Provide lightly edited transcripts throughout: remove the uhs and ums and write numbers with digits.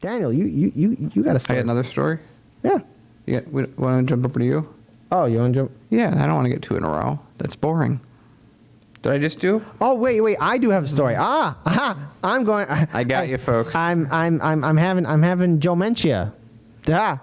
Daniel, you got a I story. got another story. Yeah. We want to jump over to you? Oh, you want to jump? Yeah, I don't want to get two in a row. That's boring. Did I just do? Oh, wait. I do have a story. I'm going. I got you, folks. I'm having Joe-mentia.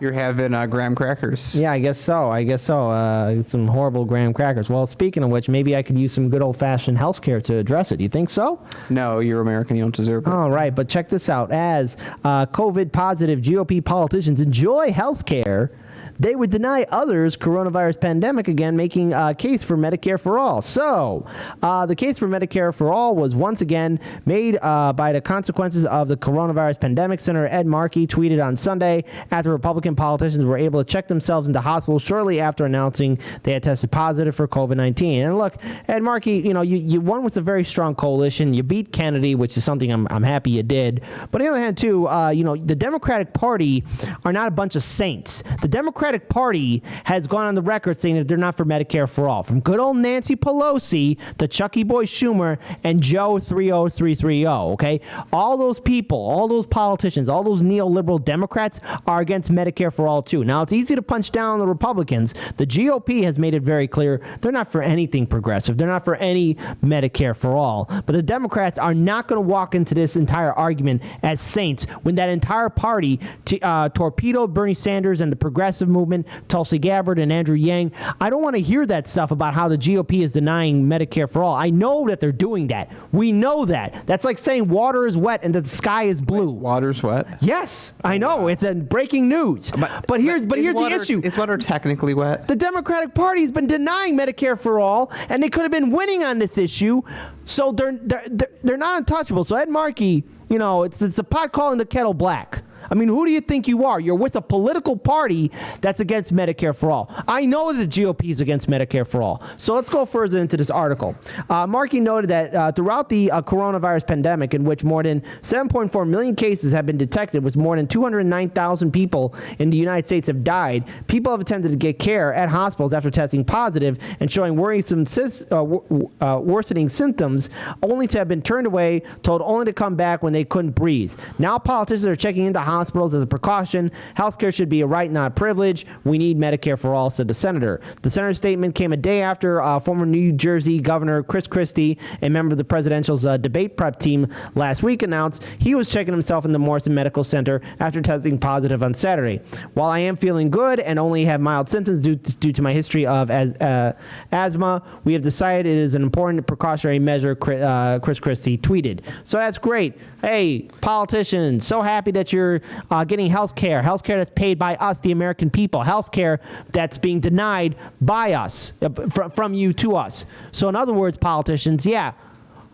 You're having graham crackers. Yeah, I guess so. Some horrible graham crackers. Well, speaking of which, maybe I could use some good old-fashioned health care to address it. You think so? No, you're American. You don't deserve it. All right, but check this out. As COVID-positive GOP politicians enjoy health care, they would deny others coronavirus pandemic, again, making a case for Medicare for All. So, the case for Medicare for All was once again made by the consequences of the coronavirus pandemic. Senator Ed Markey tweeted on Sunday after Republican politicians were able to check themselves into hospitals shortly after announcing they had tested positive for COVID-19. And look, Ed Markey, you won with a very strong coalition. You beat Kennedy, which is something I'm happy you did. But on the other hand, too, the Democratic Party are not a bunch of saints. The Democratic Party has gone on the record saying that they're not for Medicare for All. From good old Nancy Pelosi to Chucky Boy Schumer and Joe 30330, okay? All those people, all those politicians, all those neoliberal Democrats are against Medicare for All, too. Now, it's easy to punch down on the Republicans. The GOP has made it very clear they're not for anything progressive. They're not for any Medicare for All. But the Democrats are not going to walk into this entire argument as saints when that entire party torpedoed Bernie Sanders and the progressive movement, Tulsi Gabbard and Andrew Yang. I don't want to hear that stuff about how the GOP is denying Medicare for All. I know that they're doing that. We know that. That's like saying water is wet and that the sky is blue. Water's wet? Yes, I know. It's breaking news. But here's the issue. Is water technically wet? The Democratic Party has been denying Medicare for All, and they could have been winning on this issue. So they're not untouchable. So Ed Markey, it's a pot calling the kettle black. I mean, who do you think you are? You're with a political party that's against Medicare for All. I know the GOP is against Medicare for All. So let's go further into this article. Markey noted that throughout the coronavirus pandemic, in which more than 7.4 million cases have been detected, with more than 209,000 people in the United States have died, people have attempted to get care at hospitals after testing positive and showing worsening symptoms, only to have been turned away, told only to come back when they couldn't breathe. Now politicians are checking into hospitals as a precaution. Healthcare should be a right, not a privilege. We need Medicare for All, said the senator. The senator's statement came a day after former New Jersey Governor Chris Christie, a member of the presidential's debate prep team, last week announced he was checking himself in the Morrison Medical Center after testing positive on Saturday. While I am feeling good and only have mild symptoms due to my history of asthma, we have decided it is an important precautionary measure, Chris Christie tweeted. So that's great. Hey, politicians, so happy that you're getting health care that's paid by us, the American people, health care that's being denied by us, from you to us. So in other words, politicians, yeah,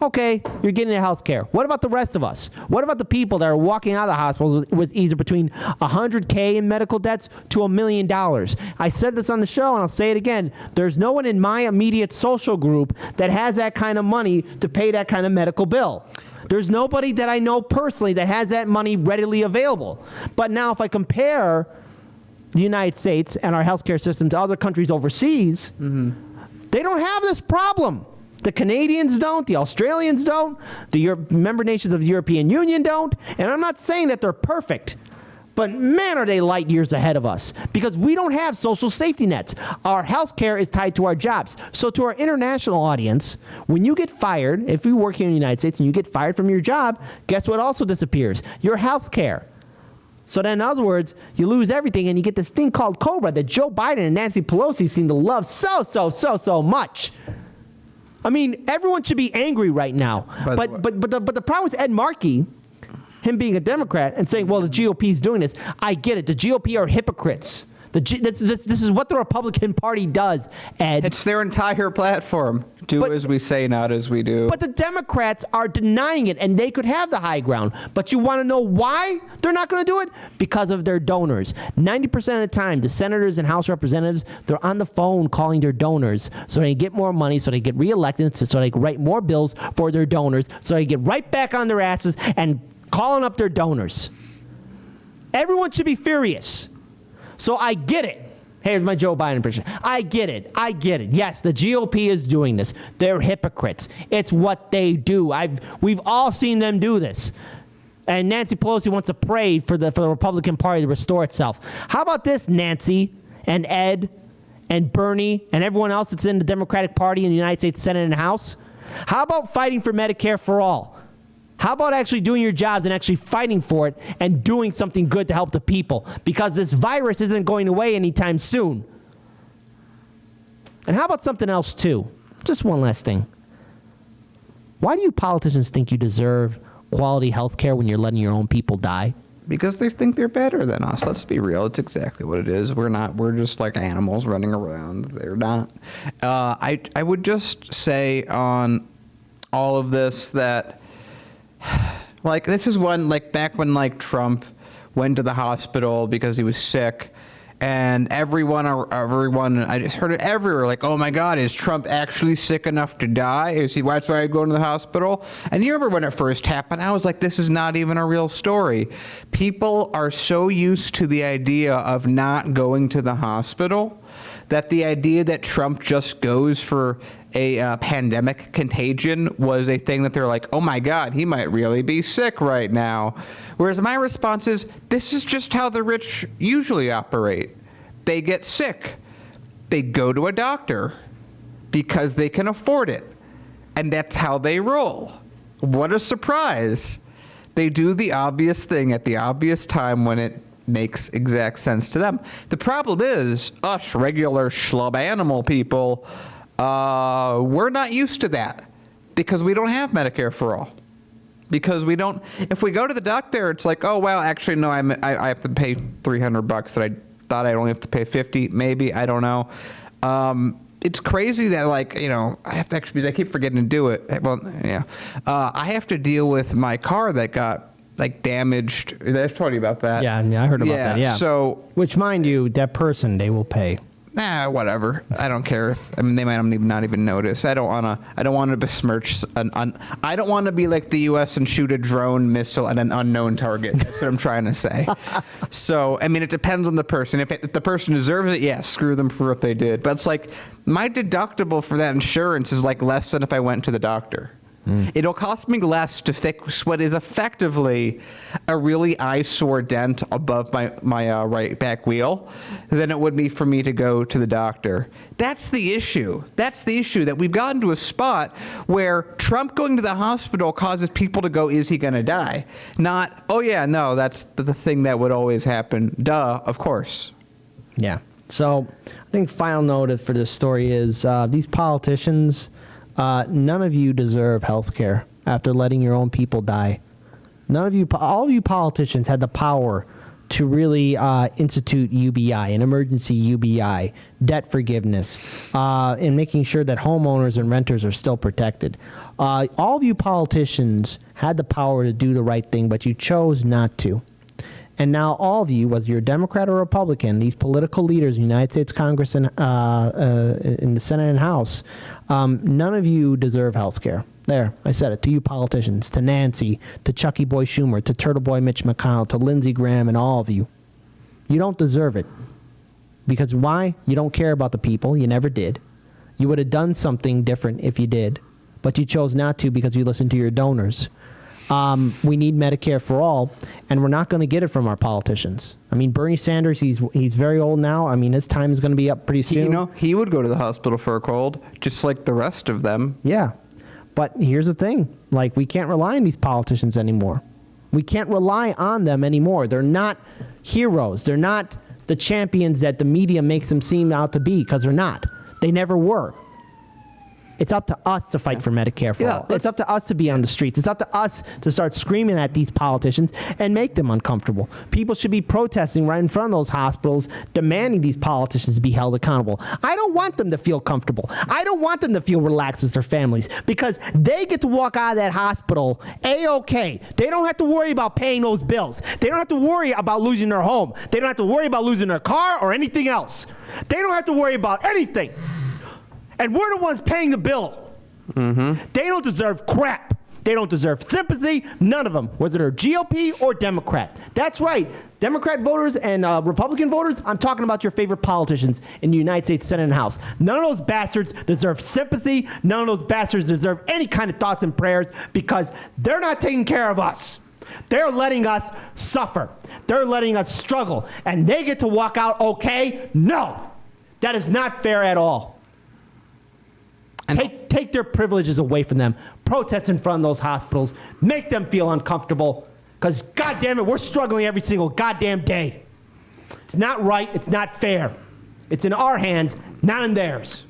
okay, you're getting the health care. What about the rest of us? What about the people that are walking out of the hospitals with either between $100K in medical debts to $1 million? I said this on the show, and I'll say it again. There's no one in my immediate social group that has that kind of money to pay that kind of medical bill. There's nobody that I know personally that has that money readily available. But now if I compare the United States and our healthcare system to other countries overseas, they don't have this problem. The Canadians don't, the Australians don't, the member nations of the European Union don't, and I'm not saying that they're perfect. But man, are they light years ahead of us, because we don't have social safety nets. Our health care is tied to our jobs. So to our international audience, when you get fired, if you work here in the United States and you get fired from your job, guess what also disappears? Your health care. So then, in other words, you lose everything and you get this thing called COBRA that Joe Biden and Nancy Pelosi seem to love so much. I mean, everyone should be angry right now. But the problem with Ed Markey, him being a Democrat and saying, well, the GOP is doing this. I get it. The GOP are hypocrites. This is what the Republican Party does, Ed. It's their entire platform. As we say, not as we do. But the Democrats are denying it, and they could have the high ground. But you want to know why they're not going to do it? Because of their donors. 90% of the time, the senators and House representatives, they're on the phone calling their donors so they get more money, so they get reelected, so they can write more bills for their donors, so they get right back on their asses and calling up their donors. Everyone should be furious. So I get it. Here's my Joe Biden impression. I get it. Yes, the GOP is doing this. They're hypocrites. It's what they do. We've all seen them do this. And Nancy Pelosi wants to pray for the Republican Party to restore itself. How about this, Nancy and Ed and Bernie and everyone else that's in the Democratic Party in the United States Senate and House? How about fighting for Medicare for all? How about actually doing your jobs and actually fighting for it and doing something good to help the people? Because this virus isn't going away anytime soon. And how about something else, too? Just one last thing. Why do you politicians think you deserve quality health care when you're letting your own people die? Because they think they're better than us. Let's be real. It's exactly what it is. We're not. We're just like animals running around. They're not. I would just say on all of this that, like, this is one, like, back when, like, Trump went to the hospital because he was sick, and everyone, I just heard it everywhere, like, oh my God, is Trump actually sick enough to die? Is he, that's why I go to the hospital? And you remember when it first happened, I was like, this is not even a real story. People are so used to the idea of not going to the hospital that the idea that Trump just goes for a pandemic contagion was a thing that they're like, oh my God, he might really be sick right now. Whereas my response is, this is just how the rich usually operate. They get sick. They go to a doctor because they can afford it. And that's how they roll. What a surprise. They do the obvious thing at the obvious time when it makes exact sense to them. The problem is, us regular schlub animal people, we're not used to that because we don't have Medicare for all. Because we don't, if we go to the doctor, it's like, oh, well, actually, no, I have to pay $300 that I thought I'd only have to pay $50, maybe, I don't know. It's crazy that, like, you know, I have to actually, because I keep forgetting to do it. Well, yeah. I have to deal with my car that got, like, damaged. I told you about that. Yeah, I heard about that, yeah. So, which, mind you, that person, they will pay. Whatever. I don't care if, I mean, they might not even notice. I don't want to besmirch I don't want to be like the U.S. and shoot a drone missile at an unknown target. That's what I'm trying to say. So, I mean, it depends on the person. If the person deserves it, yeah, screw them for what they did. But it's like, my deductible for that insurance is like less than if I went to the doctor. It'll cost me less to fix what is effectively a really eyesore dent above my right back wheel than it would be for me to go to the doctor. That's the issue. That's the issue, that we've gotten to a spot where Trump going to the hospital causes people to go, is he going to die? Not, oh yeah, no, that's the thing that would always happen. Duh, of course. Yeah. So I think final note for this story is these politicians, none of you deserve health care after letting your own people die. None of you, all of you politicians had the power to really institute UBI, an emergency UBI, debt forgiveness, and making sure that homeowners and renters are still protected. All of you politicians had the power to do the right thing, but you chose not to. And now all of you, whether you're Democrat or Republican, these political leaders in the United States Congress and in the Senate and House, none of you deserve health care. There, I said it, to you politicians, to Nancy, to Chucky Boy Schumer, to Turtle Boy Mitch McConnell, to Lindsey Graham, and all of you. You don't deserve it. Because why? You don't care about the people. You never did. You would have done something different if you did. But you chose not to because you listened to your donors. We need Medicare for all, and we're not going to get it from our politicians. I mean, Bernie Sanders, he's very old now. I mean, his time is going to be up pretty soon. You know, he would go to the hospital for a cold, just like the rest of them. Yeah. But here's the thing. Like, we can't rely on these politicians anymore. We can't rely on them anymore. They're not heroes. They're not the champions that the media makes them seem out to be, because they're not. They never were. It's up to us to fight for Medicare for all. It's up to us to be on the streets. It's up to us to start screaming at these politicians and make them uncomfortable. People should be protesting right in front of those hospitals, demanding these politicians be held accountable. I don't want them to feel comfortable. I don't want them to feel relaxed as their families, because they get to walk out of that hospital A-okay. They don't have to worry about paying those bills. They don't have to worry about losing their home. They don't have to worry about losing their car or anything else. They don't have to worry about anything. And we're the ones paying the bill. Mm-hmm. They don't deserve crap. They don't deserve sympathy. None of them, whether they're GOP or Democrat. That's right. Democrat voters and Republican voters, I'm talking about your favorite politicians in the United States Senate and House. None of those bastards deserve sympathy. None of those bastards deserve any kind of thoughts and prayers, because they're not taking care of us. They're letting us suffer. They're letting us struggle. And they get to walk out okay? No. That is not fair at all. And Take their privileges away from them. Protest in front of those hospitals. Make them feel uncomfortable. Because, goddamn it, we're struggling every single goddamn day. It's not right. It's not fair. It's in our hands, not in theirs.